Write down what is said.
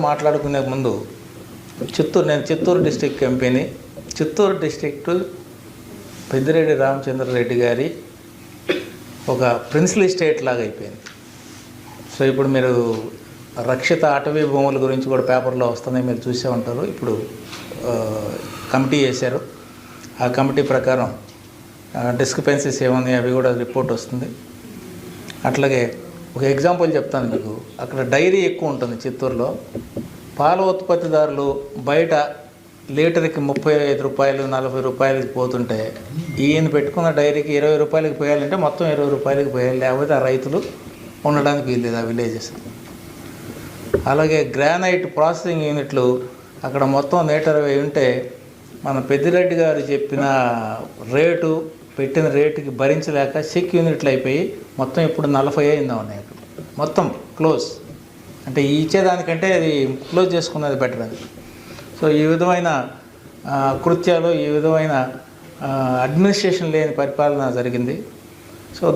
మాట్లాడుకునే ముందు నేను చిత్తూరు డిస్టిక్ ఎంపీని. చిత్తూరు డిస్ట్రిక్ట్ పెద్దిరెడ్డి రామచంద్రారెడ్డి గారి ఒక ప్రిన్సిపల్ స్టేట్ లాగా అయిపోయింది. సో ఇప్పుడు మీరు రక్షిత అటవీ భూముల గురించి కూడా పేపర్లో వస్తున్నాయి, మీరు చూసే ఉంటారు. ఇప్పుడు కమిటీ చేశారు. ఆ కమిటీ ప్రకారం డిస్క్రిపెన్సీస్ ఏమున్నాయి అవి కూడా రిపోర్ట్ వస్తుంది. అట్లాగే ఒక ఎగ్జాంపుల్ చెప్తాను మీకు. అక్కడ డైరీ ఎక్కువ ఉంటుంది చిత్తూరులో. పాల ఉత్పత్తిదారులు బయట లీటర్కి 35 రూపాయలు 40 రూపాయలకి పోతుంటే ఈయన పెట్టుకున్న డైరీకి 20 రూపాయలకి పోయాలంటే మొత్తం 20 రూపాయలకి పోయాలి, లేకపోతే ఆ రైతులు ఉండడానికి వీల్లేదు ఆ విలేజెస్. అలాగే గ్రానైట్ ప్రాసెసింగ్ యూనిట్లు అక్కడ మొత్తం 120 ఉంటే మన పెద్దిరెడ్డి గారు చెప్పిన రేటు పెట్టిన రేటుకి భరించలేక చెక్ యూనిట్లు అయిపోయి మొత్తం ఇప్పుడు 40 అయిందా ఉన్నాయి అక్కడ మొత్తం క్లోజ్. అంటే ఇచ్చేదానికంటే అది క్లోజ్ చేసుకున్నది బెటర్ అది. సో ఈ విధమైన కృత్యాలు, ఈ విధమైన అడ్మినిస్ట్రేషన్ లేని పరిపాలన జరిగింది.